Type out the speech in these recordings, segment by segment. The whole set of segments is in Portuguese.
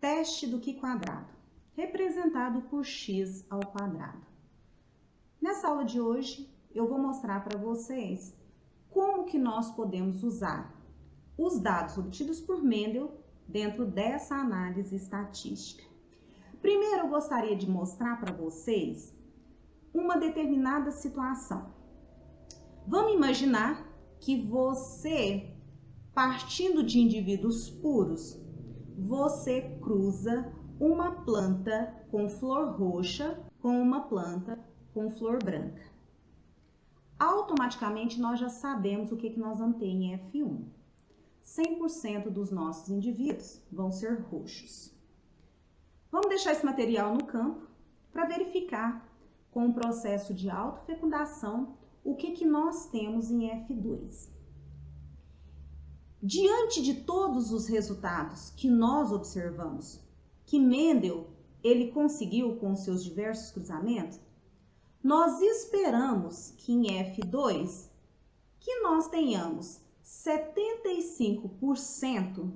teste do Q quadrado, representado por x ao quadrado. Nessa aula de hoje, eu vou mostrar para vocês como que nós podemos usar os dados obtidos por Mendel dentro dessa análise estatística. Primeiro, eu gostaria de mostrar para vocês uma determinada situação. Vamos imaginar que você, partindo de indivíduos puros, você cruza uma planta com flor roxa com uma planta com flor branca. Automaticamente, nós já sabemos o que nós vamos ter em F1. 100% dos nossos indivíduos vão ser roxos. Vamos deixar esse material no campo para verificar com o processo de autofecundação o que nós temos em F2. Diante de todos os resultados que nós observamos, que Mendel ele conseguiu com seus diversos cruzamentos, nós esperamos que em F2 que nós tenhamos 75%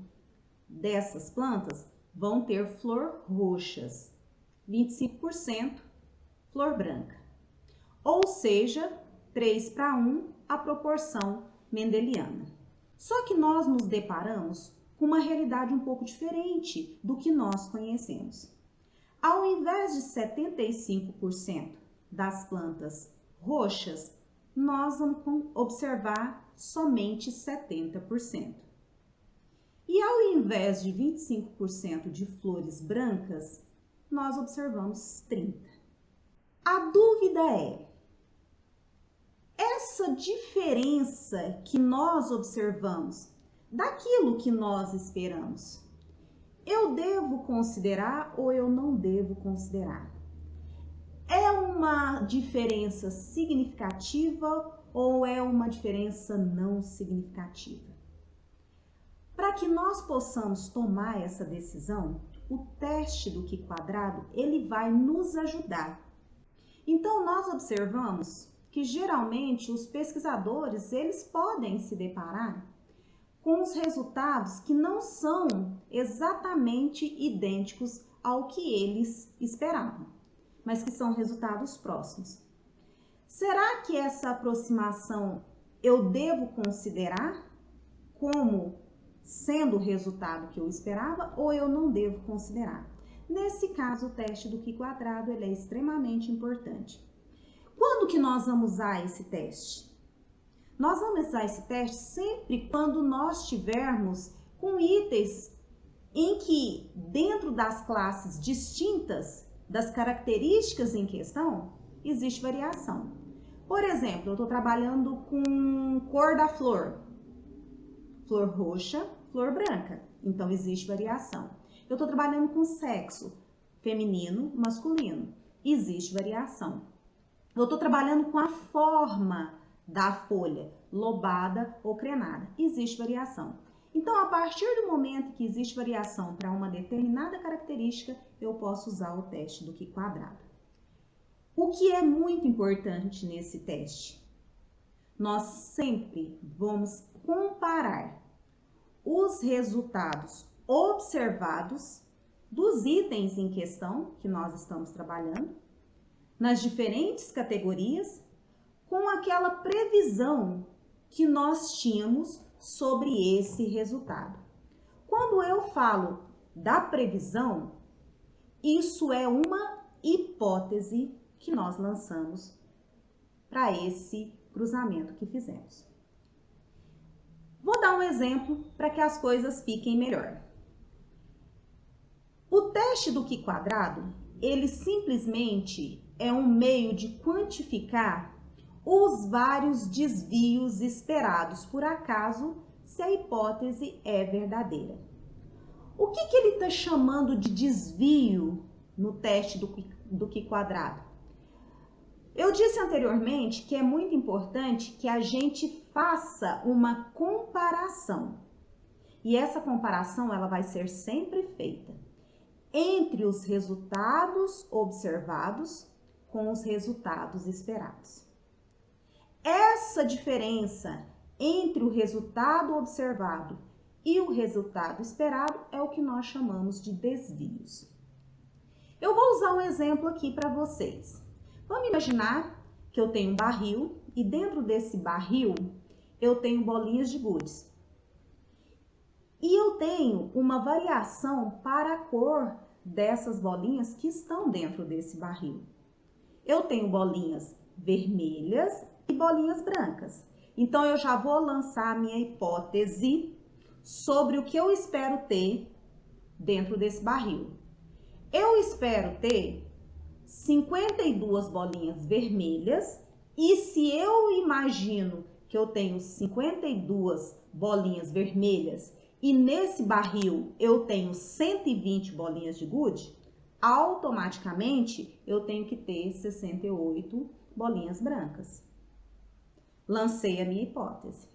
dessas plantas vão ter flor roxas, 25% flor branca. Ou seja, 3:1 a proporção mendeliana. Só que nós nos deparamos com uma realidade um pouco diferente do que nós conhecemos. Ao invés de 75% das plantas roxas, nós vamos observar somente 70%. E ao invés de 25% de flores brancas, nós observamos 30%. A dúvida é, essa diferença que nós observamos daquilo que nós esperamos, eu devo considerar ou eu não devo considerar? É uma diferença significativa ou é uma diferença não significativa? Para que nós possamos tomar essa decisão, o teste do Q quadrado, ele vai nos ajudar. Então, nós observamos que geralmente os pesquisadores, eles podem se deparar com os resultados que não são exatamente idênticos ao que eles esperavam, mas que são resultados próximos. Será que essa aproximação eu devo considerar como sendo o resultado que eu esperava ou eu não devo considerar? Nesse caso, o teste do Q quadrado ele é extremamente importante. Quando que nós vamos usar esse teste? Nós vamos usar esse teste sempre quando nós tivermos com itens em que dentro das classes distintas das características em questão, existe variação. Por exemplo, eu estou trabalhando com cor da flor, flor roxa, flor branca, então existe variação. Eu estou trabalhando com sexo, feminino, masculino, existe variação. Eu estou trabalhando com a forma da folha, lobada ou crenada, existe variação. Então, a partir do momento que existe variação para uma determinada característica, eu posso usar o teste do Q quadrado. O que é muito importante nesse teste? Nós sempre vamos comparar os resultados observados dos itens em questão que nós estamos trabalhando, nas diferentes categorias, com aquela previsão que nós tínhamos sobre esse resultado. Quando eu falo da previsão, isso é uma hipótese que nós lançamos para esse cruzamento que fizemos. Vou dar um exemplo para que as coisas fiquem melhor. O teste do Q quadrado, ele simplesmente é um meio de quantificar os vários desvios esperados por acaso se a hipótese é verdadeira. O que ele está chamando de desvio no teste do Q quadrado? Eu disse anteriormente que é muito importante que a gente faça uma comparação. E essa comparação ela vai ser sempre feita entre os resultados observados com os resultados esperados. Essa diferença entre o resultado observado e o resultado esperado é o que nós chamamos de desvios. Eu vou usar um exemplo aqui para vocês. Vamos imaginar que eu tenho um barril e dentro desse barril eu tenho bolinhas de gude. E eu tenho uma variação para a cor dessas bolinhas que estão dentro desse barril. Eu tenho bolinhas vermelhas e bolinhas brancas. Então, eu já vou lançar a minha hipótese sobre o que eu espero ter dentro desse barril. Eu espero ter 52 bolinhas vermelhas e se eu imagino que eu tenho 52 bolinhas vermelhas e nesse barril eu tenho 120 bolinhas de gude, automaticamente eu tenho que ter 68 bolinhas brancas. Lancei a minha hipótese.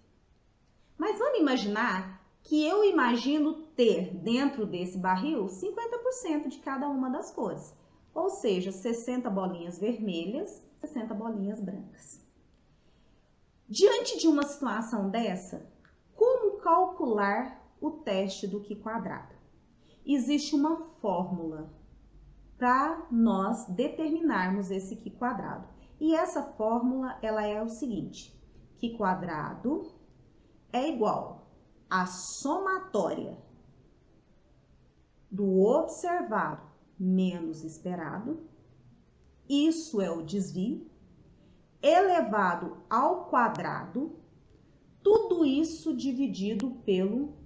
Mas vamos imaginar que eu imagino ter dentro desse barril 50% de cada uma das cores. Ou seja, 60 bolinhas vermelhas, 60 bolinhas brancas. Diante de uma situação dessa, como calcular o teste do Q quadrado? Existe uma fórmula para nós determinarmos esse Q quadrado. E essa fórmula, ela é o seguinte: Q quadrado é igual à somatória do observado menos esperado, isso é o desvio, elevado ao quadrado, tudo isso dividido pelo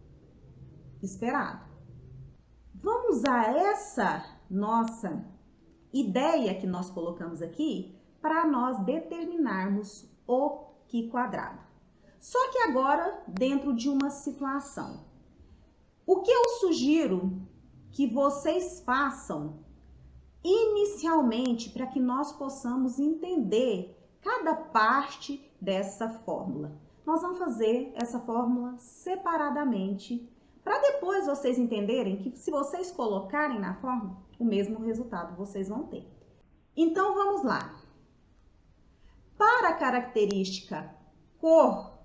esperado. Vamos usar essa nossa ideia que nós colocamos aqui para nós determinarmos o Q quadrado. Só que agora dentro de uma situação. O que eu sugiro que vocês façam inicialmente para que nós possamos entender cada parte dessa fórmula. Nós vamos fazer essa fórmula separadamente para depois vocês entenderem que se vocês colocarem na fórmula, o mesmo resultado vocês vão ter. Então, vamos lá. Para a característica cor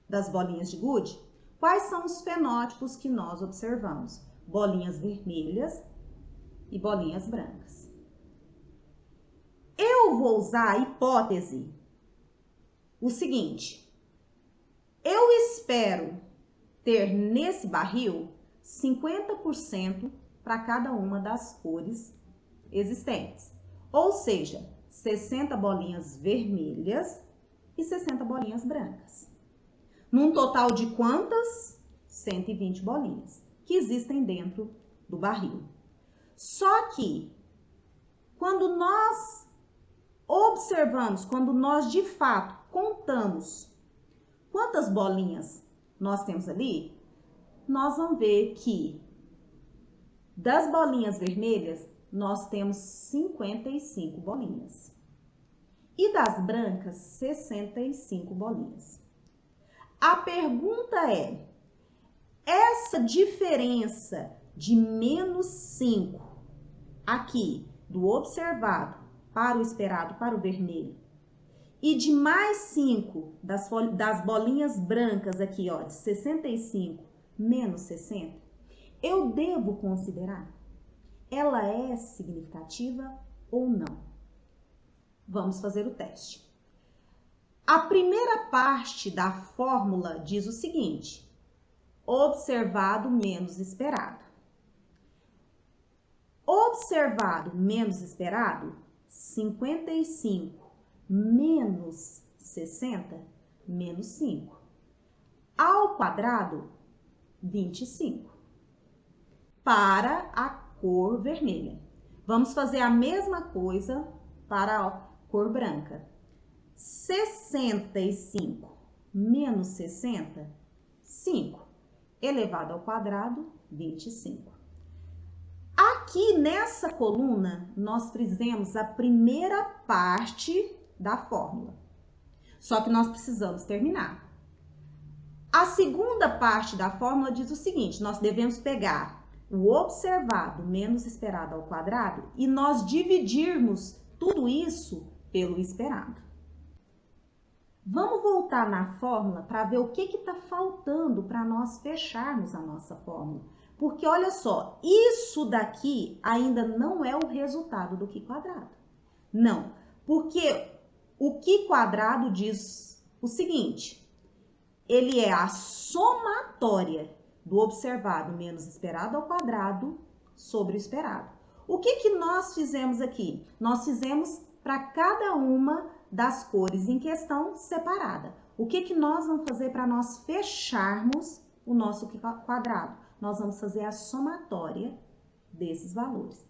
das bolinhas de gude, quais são os fenótipos que nós observamos? Bolinhas vermelhas e bolinhas brancas. Eu vou usar a hipótese o seguinte: eu espero ter nesse barril 50% para cada uma das cores existentes. Ou seja, 60 bolinhas vermelhas e 60 bolinhas brancas. Num total de quantas? 120 bolinhas que existem dentro do barril. Só que, quando nós observamos, quando nós de fato contamos quantas bolinhas nós temos ali, nós vamos ver que das bolinhas vermelhas, nós temos 55 bolinhas. E das brancas, 65 bolinhas. A pergunta é, essa diferença de menos 5 aqui, do observado para o esperado, para o vermelho, e de mais 5 das bolinhas brancas aqui, ó, de 65 menos 60, eu devo considerar? Ela é significativa ou não? Vamos fazer o teste. A primeira parte da fórmula diz o seguinte: observado menos esperado. Observado menos esperado, 55 menos 60, menos 5. Ao quadrado, 25. Para a cor vermelha. Vamos fazer a mesma coisa para a cor branca. 65 menos 60, 5. Elevado ao quadrado, 25. Aqui nessa coluna, nós fizemos a primeira parte da fórmula. Só que nós precisamos terminar. A segunda parte da fórmula diz o seguinte: nós devemos pegar o observado menos esperado ao quadrado e nós dividirmos tudo isso pelo esperado. Vamos voltar na fórmula para ver o que está faltando para nós fecharmos a nossa fórmula. Porque olha só, isso daqui ainda não é o resultado do Qi quadrado. Não, porque o Qi quadrado diz o seguinte, ele é a somatória do observado menos esperado ao quadrado sobre o esperado. O que nós fizemos aqui? Nós fizemos para cada uma das cores em questão separada. O que nós vamos fazer para nós fecharmos o nosso Qi quadrado? Nós vamos fazer a somatória desses valores.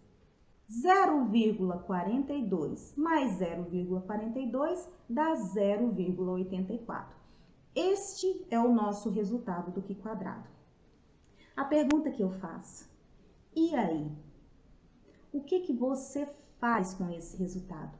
0,42 mais 0,42 dá 0,84. Este é o nosso resultado do Qi quadrado. A pergunta que eu faço, e aí? O que você faz com esse resultado?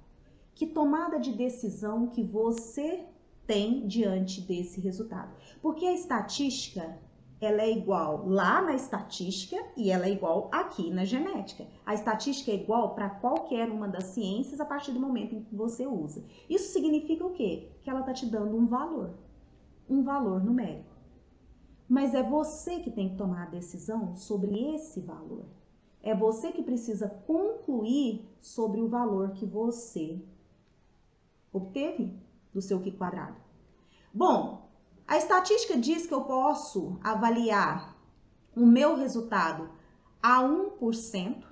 Que tomada de decisão que você tem diante desse resultado? Porque a estatística, ela é igual lá na estatística e ela é igual aqui na genética. A estatística é igual para qualquer uma das ciências a partir do momento em que você usa. Isso significa o quê? Que ela está te dando um valor numérico. Mas é você que tem que tomar a decisão sobre esse valor. É você que precisa concluir sobre o valor que você obteve do seu Qi quadrado. Bom, a estatística diz que eu posso avaliar o meu resultado a 1%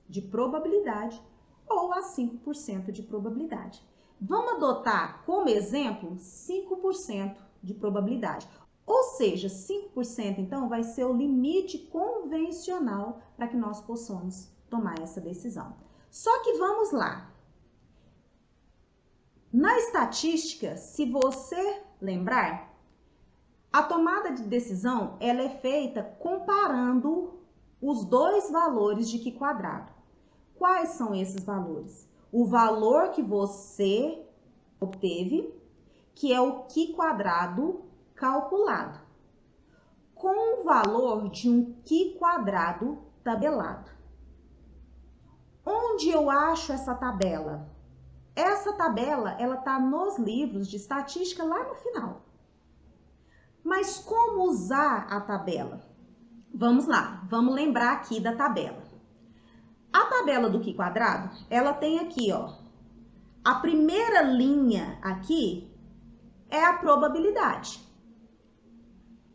de probabilidade ou a 5% de probabilidade. Vamos adotar como exemplo 5% de probabilidade. Ou seja, 5% então vai ser o limite convencional para que nós possamos tomar essa decisão. Só que vamos lá. Na estatística, se você lembrar, a tomada de decisão ela é feita comparando os dois valores de Qi quadrado. Quais são esses valores? O valor que você obteve, que é o Qi quadrado calculado, com o valor de um Qi quadrado tabelado. Onde eu acho essa tabela? Essa tabela, ela está nos livros de estatística lá no final. Mas como usar a tabela? Vamos lá, vamos lembrar aqui da tabela. A tabela do Qi quadrado, ela tem aqui, ó, a primeira linha aqui é a probabilidade.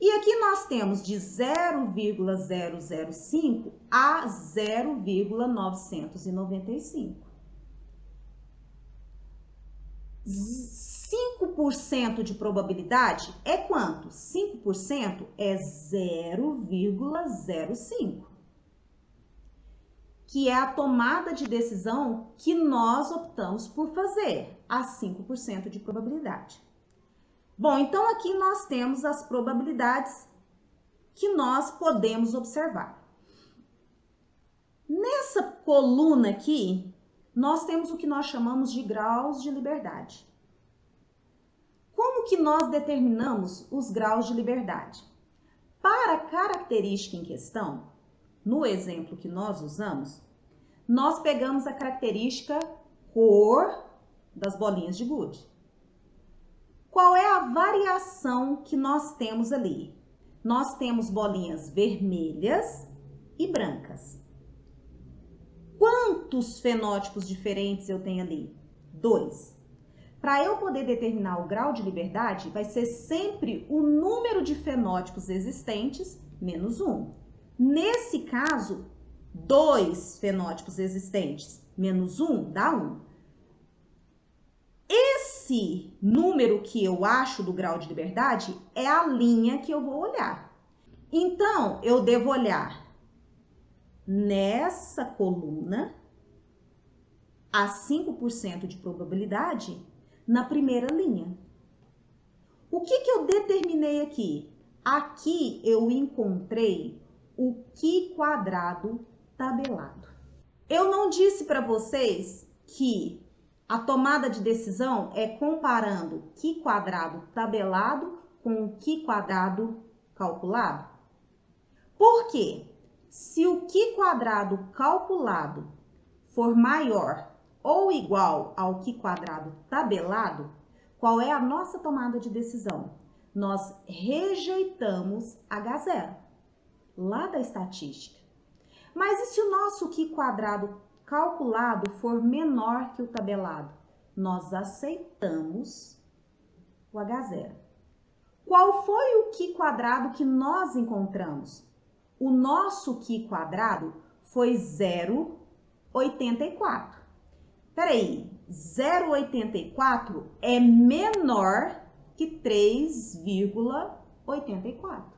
E aqui nós temos de 0,005 a 0,995. 5% de probabilidade é quanto? 5% é 0,05, que é a tomada de decisão que nós optamos por fazer, a 5% de probabilidade. Bom, então aqui nós temos as probabilidades que nós podemos observar. Nessa coluna aqui, nós temos o que nós chamamos de graus de liberdade. Como que nós determinamos os graus de liberdade? Para a característica em questão, no exemplo que nós usamos, nós pegamos a característica cor das bolinhas de gude. Qual é a variação que nós temos ali? Nós temos bolinhas vermelhas e brancas. Quantos fenótipos diferentes eu tenho ali? 2. Para eu poder determinar o grau de liberdade, vai ser sempre o número de fenótipos existentes menos 1. Nesse caso, 2 fenótipos existentes menos 1 dá 1. Esse número que eu acho do grau de liberdade é a linha que eu vou olhar. Então, eu devo olhar nessa coluna a 5% de probabilidade na primeira linha. O que eu determinei aqui? Aqui eu encontrei o Qi quadrado tabelado. Eu não disse para vocês que a tomada de decisão é comparando Qi quadrado tabelado com o Qi quadrado calculado? Por quê? Se o Qi quadrado calculado for maior ou igual ao Qi quadrado tabelado, Qual é a nossa tomada de decisão? Nós rejeitamos H0, lá da estatística. Mas e se o nosso Q quadrado calculado for menor que o tabelado? Nós aceitamos o H0. Qual foi o Q quadrado que nós encontramos? O nosso Q quadrado foi 0,84. Peraí, 0,84 é menor que 3,84.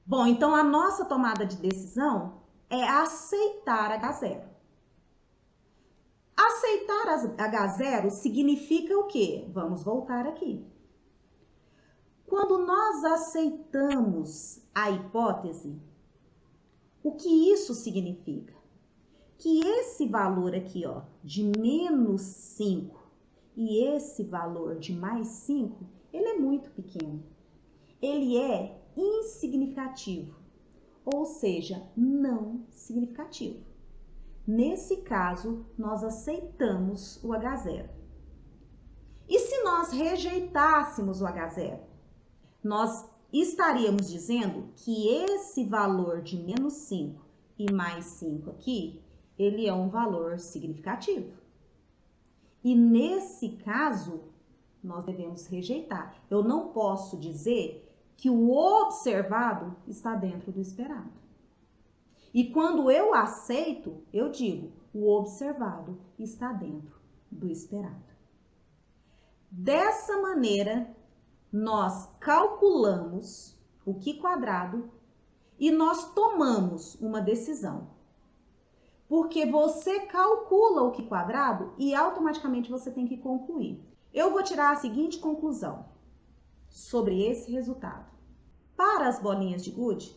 Bom, então a nossa tomada de decisão é aceitar H0. Aceitar H0 significa o quê? Vamos voltar aqui. Quando nós aceitamos a hipótese, o que isso significa? Que esse valor aqui, ó, de menos 5 e esse valor de mais 5, ele é muito pequeno. Ele é insignificativo, ou seja, não significativo. Nesse caso, nós aceitamos o H0. E se nós rejeitássemos o H0? Nós estaríamos dizendo que esse valor de menos 5 e mais 5 aqui, ele é um valor significativo. E nesse caso, nós devemos rejeitar. Eu não posso dizer que o observado está dentro do esperado. E quando eu aceito, eu digo, o observado está dentro do esperado. Dessa maneira, nós calculamos o Q quadrado e nós tomamos uma decisão. Porque você calcula o Q quadrado e automaticamente você tem que concluir. Eu vou tirar a seguinte conclusão sobre esse resultado. Para as bolinhas de gude,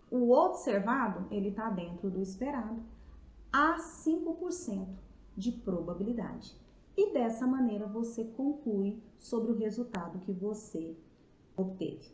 o observado ele está dentro do esperado a 5% de probabilidade. E dessa maneira você conclui sobre o resultado que você obteve.